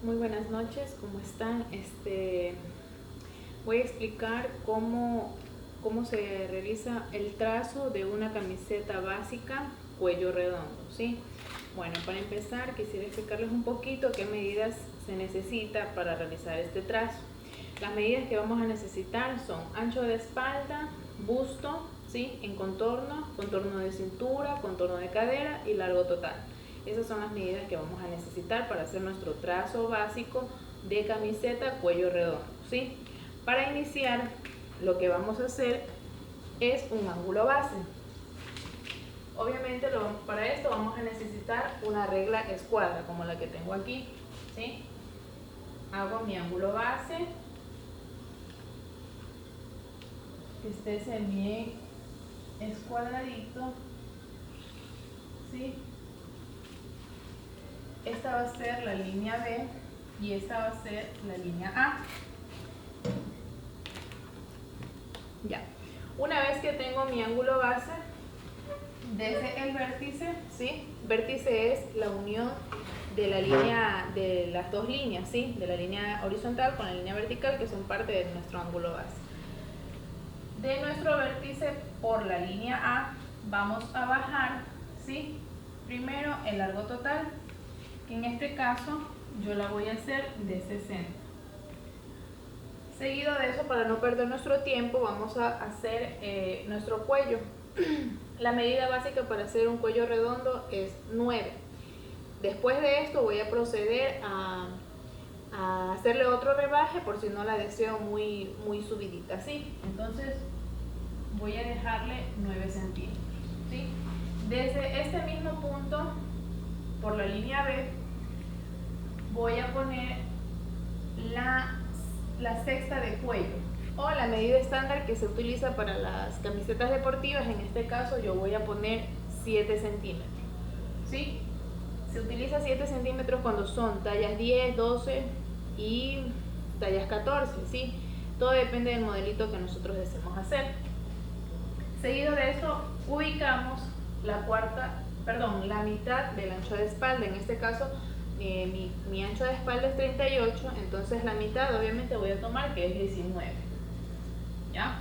Muy buenas noches, ¿cómo están? Voy a explicar cómo se realiza el trazo de una camiseta básica cuello redondo, ¿sí? Bueno, para empezar quisiera explicarles un poquito qué medidas se necesita para realizar este trazo. Las medidas que vamos a necesitar son ancho de espalda, busto, ¿sí? En contorno, contorno de cintura, contorno de cadera y largo total. Esas son las medidas que vamos a necesitar para hacer nuestro trazo básico de camiseta cuello redondo, ¿sí? Para iniciar, lo que vamos a hacer es un ángulo base. Obviamente para esto vamos a necesitar una regla escuadra como la que tengo aquí, ¿sí? Hago mi ángulo base, que esté bien escuadradito, ¿sí? Esta va a ser la línea B y esta va a ser la línea A. Ya. Una vez que tengo mi ángulo base, desde el vértice, ¿sí? Vértice es la unión de la línea, de las dos líneas, ¿sí? De la línea horizontal con la línea vertical, que son parte de nuestro ángulo base. De nuestro vértice por la línea A vamos a bajar, ¿sí? Primero el largo total, que en este caso yo la voy a hacer de 60. Seguido de eso, para no perder nuestro tiempo, vamos a hacer nuestro cuello. La medida básica para hacer un cuello redondo es 9. Después de esto voy a proceder a hacerle otro rebaje por si no la deseo muy subidita, ¿sí? Entonces voy a dejarle 9 centímetros, ¿sí? Desde este mismo punto, por la línea B, voy a poner la sexta de cuello o la medida estándar que se utiliza para las camisetas deportivas. En este caso yo voy a poner 7 centímetros, ¿sí? Se utiliza 7 centímetros cuando son tallas 10, 12 y tallas 14, ¿sí? Todo depende del modelito que nosotros deseemos hacer. Seguido de eso ubicamos la mitad del ancho de espalda. En este caso mi ancho de espalda es 38, entonces la mitad obviamente voy a tomar, que es 19, ¿ya?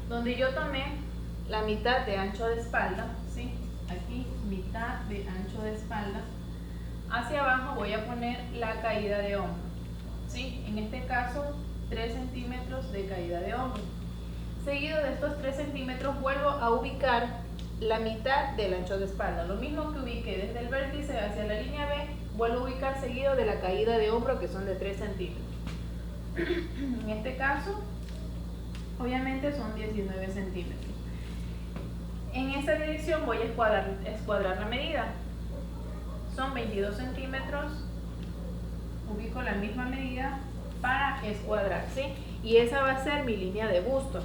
Donde yo tomé la mitad de ancho de espalda, ¿sí? Aquí mitad de ancho de espalda, hacia abajo voy a poner la caída de hombro, ¿sí? En este caso 3 centímetros de caída de hombro. Seguido de estos 3 centímetros vuelvo a ubicar la mitad del ancho de espalda, lo mismo que ubiqué desde el vértice hacia la línea B, vuelvo a ubicar seguido de la caída de hombro, que son de 3 centímetros. En este caso obviamente son 19 centímetros. En esta dirección voy a escuadrar la medida, son 22 centímetros, ubico la misma medida para escuadrar, ¿sí? Y esa va a ser mi línea de busto.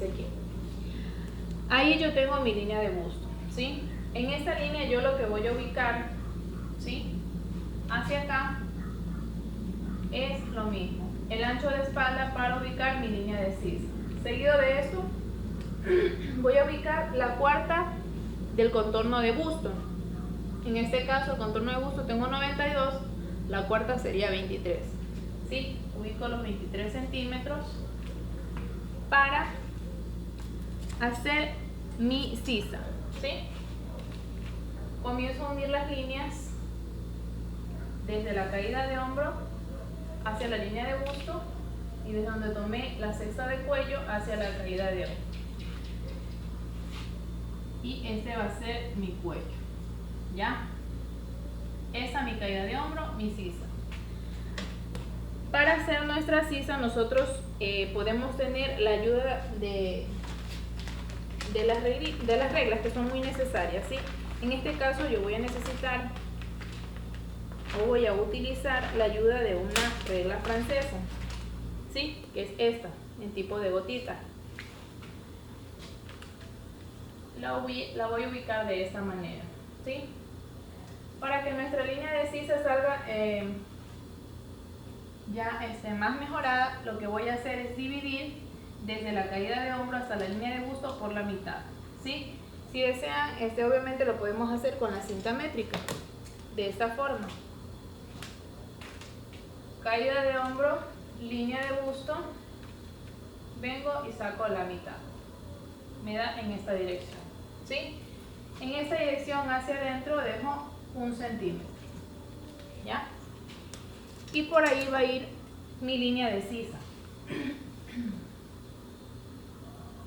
Aquí. Ahí yo tengo mi línea de busto, ¿sí? En esta línea yo lo que voy a ubicar, ¿sí? Hacia acá es lo mismo, el ancho de espalda para ubicar mi línea de sisa. Seguido de esto voy a ubicar la cuarta del contorno de busto. En este caso el contorno de busto tengo 92, la cuarta sería 23, ¿sí? Ubico los 23 centímetros para hacer mi sisa, ¿sí? Comienzo a unir las líneas desde la caída de hombro hacia la línea de busto y desde donde tomé la sexta de cuello hacia la caída de hombro. Y este va a ser mi cuello, ¿ya? Esa mi caída de hombro, mi sisa. Para hacer nuestra sisa nosotros podemos tener la ayuda de las reglas, que son muy necesarias, ¿sí? En este caso yo voy a necesitar o voy a utilizar la ayuda de una regla francesa, ¿sí? Que es esta, en tipo de gotita. La voy a ubicar de esta manera, ¿sí? Para que nuestra línea de sisa salga más mejorada, lo que voy a hacer es dividir desde la caída de hombro hasta la línea de busto por la mitad, ¿sí? Si desean, obviamente lo podemos hacer con la cinta métrica, de esta forma. Caída de hombro, línea de busto, vengo y saco la mitad. Me da en esta dirección, ¿sí? En esta dirección hacia adentro dejo 1 centímetro, ¿ya? Y por ahí va a ir mi línea de sisa.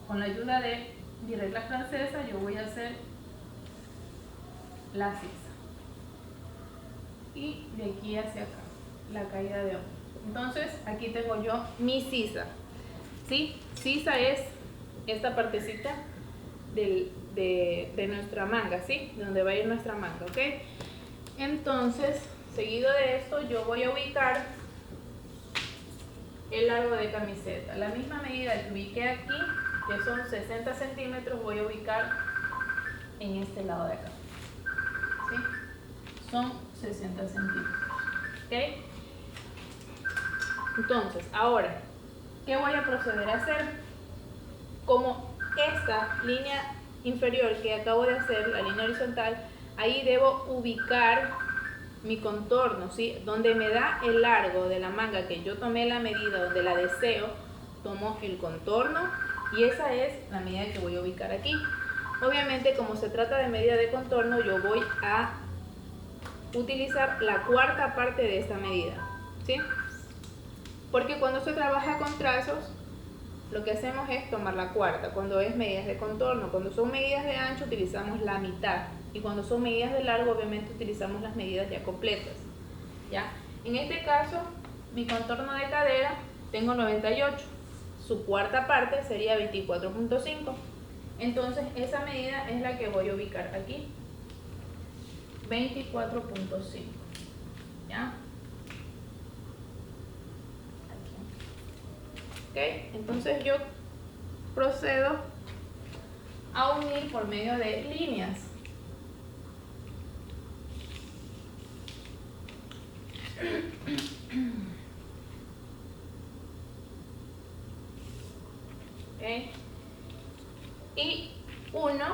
Con la ayuda de mi regla francesa yo voy a hacer la sisa. Y de aquí hacia acá, la caída de hombro. Entonces aquí tengo yo mi sisa, ¿sí? Sisa es esta partecita de nuestra manga, ¿sí? Donde va a ir nuestra manga, ¿ok? Entonces, seguido de esto, yo voy a ubicar el largo de camiseta. La misma medida que ubiqué aquí, que son 60 centímetros, voy a ubicar en este lado de acá, ¿sí? Son 60 centímetros, ¿ok? Entonces, ahora, ¿qué voy a proceder a hacer? Como esta línea inferior que acabo de hacer, la línea horizontal, ahí debo ubicar mi contorno, ¿sí? Donde me da el largo de la manga que yo tomé la medida, donde la deseo, tomo el contorno y esa es la medida que voy a ubicar aquí. Obviamente, como se trata de medida de contorno, yo voy a utilizar la cuarta parte de esta medida, ¿sí? Porque cuando se trabaja con trazos, lo que hacemos es tomar la cuarta. Cuando es medidas de contorno, cuando son medidas de ancho, utilizamos la mitad. Y cuando son medidas de largo, obviamente utilizamos las medidas ya completas, ¿ya? En este caso, mi contorno de cadera tengo 98. Su cuarta parte sería 24.5. Entonces, esa medida es la que voy a ubicar aquí. 24.5, ¿ya? Ok, entonces yo procedo a unir por medio de líneas. Okay. Y uno,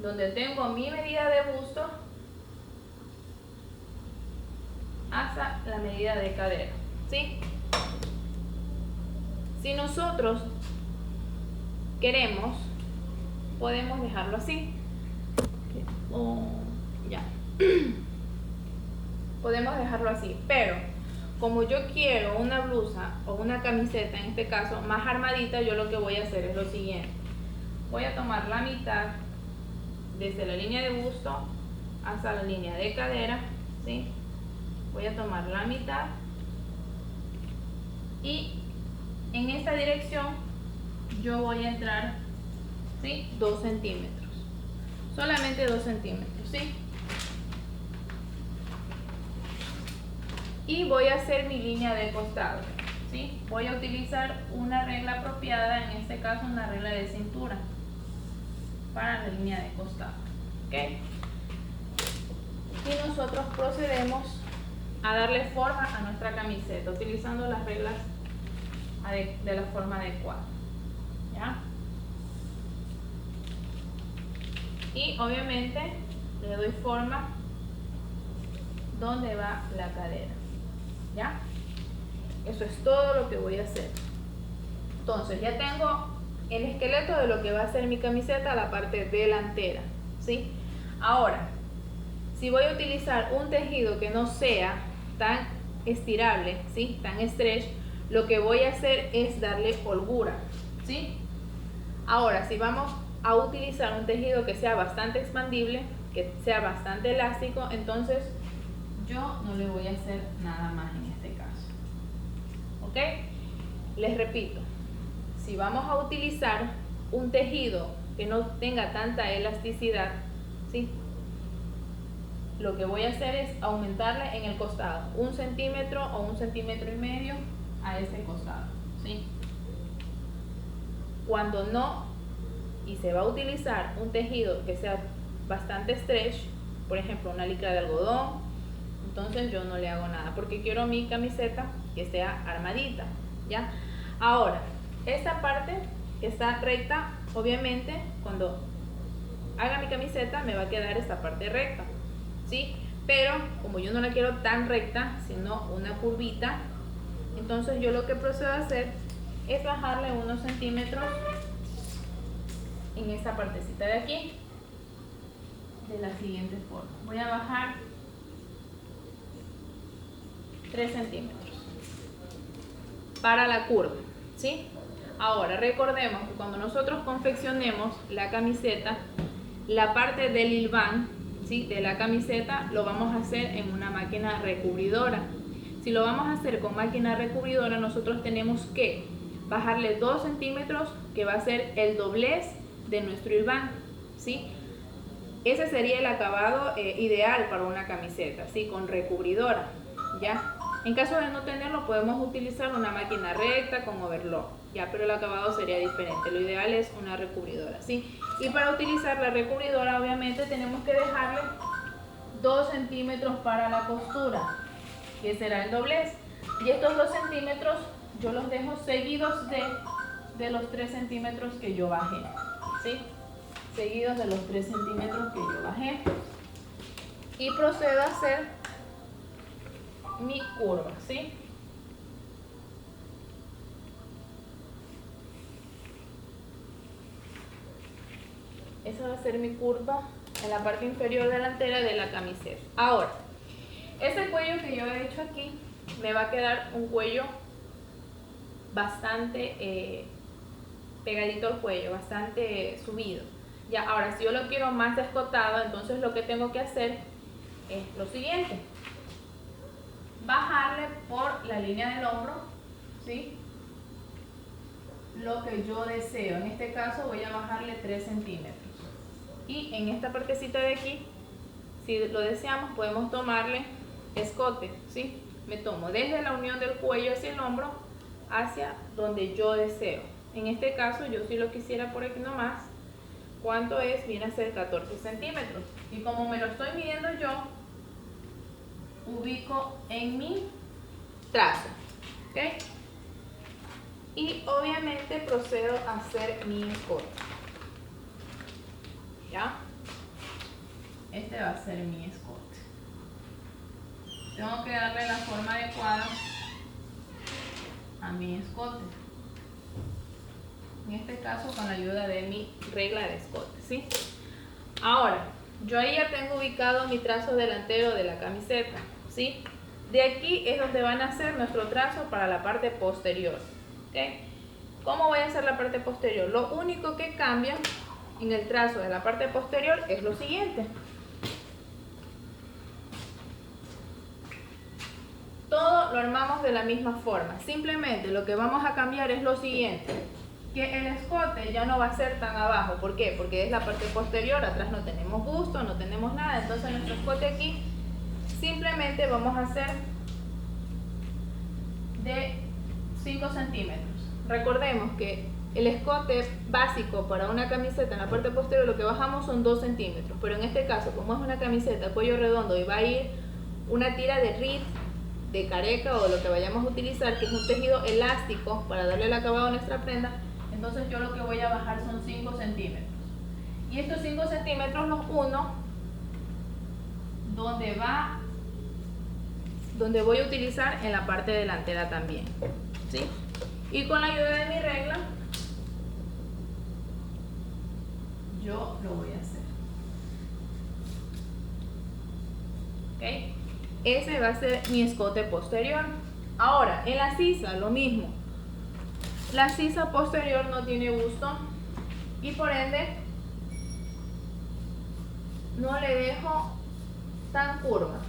donde tengo mi medida de busto, hasta la medida de cadera, ¿sí? Si nosotros queremos, podemos dejarlo así. Ya. Podemos dejarlo así, pero como yo quiero una blusa o una camiseta, en este caso más armadita, yo lo que voy a hacer es lo siguiente. Voy a tomar la mitad desde la línea de busto hasta la línea de cadera, ¿sí? Voy a tomar la mitad y en esta dirección yo voy a entrar, ¿sí? 2 centímetros, solamente 2 centímetros, ¿sí? Y voy a hacer mi línea de costado, ¿sí? Voy a utilizar una regla apropiada, en este caso una regla de cintura para la línea de costado, ¿ok? Y nosotros procedemos a darle forma a nuestra camiseta utilizando las reglas de la forma adecuada, ¿ya? Y obviamente le doy forma donde va la cadera, ¿ya? Eso es todo lo que voy a hacer. Entonces ya tengo el esqueleto de lo que va a ser mi camiseta, la parte delantera, ¿sí? Ahora, si voy a utilizar un tejido que no sea tan estirable, ¿sí? Tan stretch, lo que voy a hacer es darle holgura, ¿sí? Ahora, si vamos a utilizar un tejido que sea bastante expandible, que sea bastante elástico, entonces yo no le voy a hacer nada más en este caso, ¿ok? Les repito, si vamos a utilizar un tejido que no tenga tanta elasticidad, ¿sí? Lo que voy a hacer es aumentarle en el costado 1 centímetro o 1,5 centímetros a este costado, ¿sí? Cuando no, y se va a utilizar un tejido que sea bastante stretch, por ejemplo una licra de algodón, entonces yo no le hago nada porque quiero mi camiseta que sea armadita, ¿ya? Ahora, esta parte que está recta, obviamente cuando haga mi camiseta me va a quedar esta parte recta, ¿sí? Pero como yo no la quiero tan recta, sino una curvita, entonces yo lo que procedo a hacer es bajarle unos centímetros en esta partecita de aquí, de la siguiente forma. Voy a bajar 3 centímetros para la curva, ¿sí? Ahora recordemos que cuando nosotros confeccionemos la camiseta, la parte del hilván, ¿sí?, de la camiseta lo vamos a hacer en una máquina recubridora. Si lo vamos a hacer con máquina recubridora, nosotros tenemos que bajarle 2 centímetros, que va a ser el doblez de nuestro hilván, ¿sí? Ese sería el acabado ideal para una camiseta, ¿sí?, con recubridora, ¿ya? En caso de no tenerlo, podemos utilizar una máquina recta con overlock, ya, pero el acabado sería diferente. Lo ideal es una recubridora, ¿sí? Y para utilizar la recubridora, obviamente, tenemos que dejarle 2 centímetros para la costura, que será el doblez. Y estos 2 centímetros yo los dejo seguidos de los 3 centímetros que yo bajé, ¿sí? Seguidos de los 3 centímetros que yo bajé. Y procedo a hacer mi curva, ¿sí? Esa va a ser mi curva en la parte inferior delantera de la camiseta. Ahora, ese cuello que yo he hecho aquí me va a quedar un cuello bastante pegadito al cuello, bastante subido. Ya, ahora si yo lo quiero más escotado, entonces lo que tengo que hacer es lo siguiente: bajarle por la línea del hombro, ¿sí?, lo que yo deseo. En este caso voy a bajarle 3 centímetros. Y en esta partecita de aquí, si lo deseamos, podemos tomarle escote, ¿sí? Me tomo desde la unión del cuello hacia el hombro, hacia donde yo deseo. En este caso, yo si lo quisiera por aquí nomás, ¿cuánto es? Viene a ser 14 centímetros. Y como me lo estoy midiendo yo, ubico en mi trazo, ¿ok? Y obviamente procedo a hacer mi escote, ¿ya? Este va a ser mi escote. Tengo que darle la forma adecuada a mi escote. En este caso con la ayuda de mi regla de escote, ¿sí? Ahora, yo ahí ya tengo ubicado mi trazo delantero de la camiseta, ¿sí? De aquí es donde van a hacer nuestro trazo para la parte posterior, ¿ok? ¿Cómo voy a hacer la parte posterior? Lo único que cambia en el trazo de la parte posterior es lo siguiente. Todo lo armamos de la misma forma. Simplemente lo que vamos a cambiar es lo siguiente: que el escote ya no va a ser tan abajo. ¿Por qué? Porque es la parte posterior, atrás no tenemos busto, no tenemos nada. Entonces nuestro escote aquí simplemente vamos a hacer de 5 centímetros. Recordemos que el escote básico para una camiseta en la parte posterior lo que bajamos son 2 centímetros. Pero en este caso, como es una camiseta cuello redondo y va a ir una tira de rit, de careca o lo que vayamos a utilizar, que es un tejido elástico para darle el acabado a nuestra prenda, entonces yo lo que voy a bajar son 5 centímetros. Y estos 5 centímetros los uno donde voy a utilizar en la parte delantera también, ¿sí? Y con la ayuda de mi regla yo lo voy a hacer, ¿ok? Ese va a ser mi escote posterior. Ahora, en la sisa lo mismo. La sisa posterior no tiene busto y por ende no le dejo tan curva,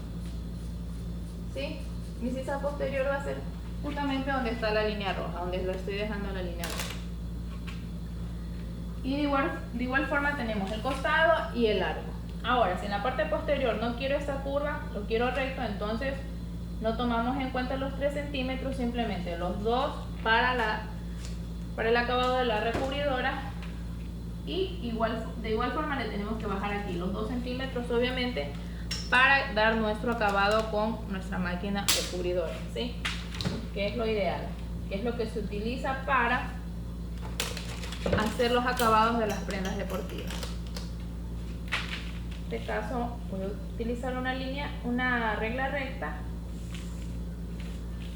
¿sí? Mi sisa posterior va a ser justamente donde está la línea roja, donde lo estoy dejando la línea roja. Y de igual forma tenemos el costado y el largo. Ahora, si en la parte posterior no quiero esta curva, lo quiero recto, entonces no tomamos en cuenta los 3 centímetros, simplemente los 2 para el acabado de la recubridora. Y de igual forma le tenemos que bajar aquí los 2 centímetros, obviamente, para dar nuestro acabado con nuestra máquina recubridora, ¿sí? Que es lo ideal, que es lo que se utiliza para hacer los acabados de las prendas deportivas. En este caso voy a utilizar una regla recta,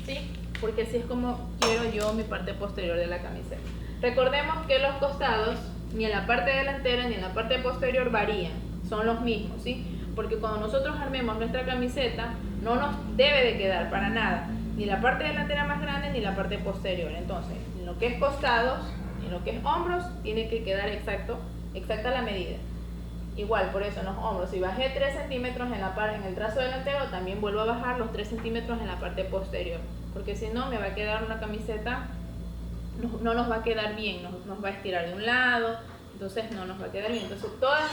¿sí? Porque así es como quiero yo mi parte posterior de la camiseta. Recordemos que los costados ni en la parte delantera ni en la parte posterior varían, son los mismos, ¿sí? Porque cuando nosotros armemos nuestra camiseta no nos debe de quedar para nada ni la parte delantera más grande ni la parte posterior. Entonces, en lo que es costados, en lo que es hombros, tiene que quedar exacta la medida. Igual, por eso en los hombros, si bajé 3 centímetros en el trazo delantero, también vuelvo a bajar los 3 centímetros en la parte posterior, porque si no me va a quedar una camiseta, no nos va a quedar bien, nos va a estirar de un lado, entonces no nos va a quedar bien. Entonces todas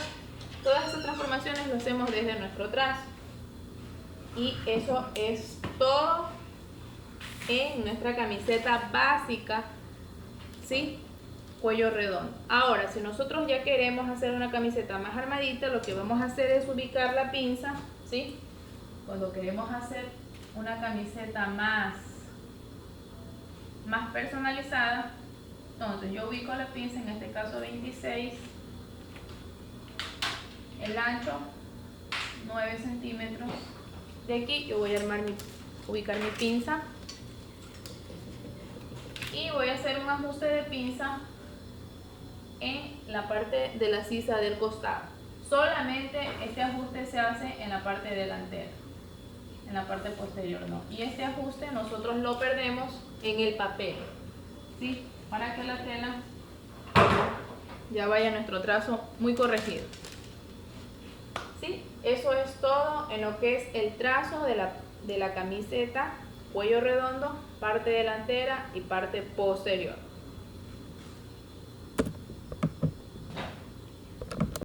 esas transformaciones lo hacemos desde nuestro trazo. Y eso es todo en nuestra camiseta básica, ¿sí? Cuello redondo. Ahora, si nosotros ya queremos hacer una camiseta más armadita, lo que vamos a hacer es ubicar la pinza, ¿sí? Cuando queremos hacer una camiseta más personalizada, entonces yo ubico la pinza, en este caso 26, el ancho 9 centímetros. De aquí yo voy a ubicar mi pinza y voy a hacer un ajuste de pinza en la parte de la sisa del costado. Solamente este ajuste se hace en la parte delantera, en la parte posterior no. Y este ajuste nosotros lo perdemos en el papel, ¿sí? Para que la tela ya vaya a nuestro trazo muy corregido. ¿Sí? Eso es todo en lo que es el trazo de la camiseta cuello redondo, parte delantera y parte posterior.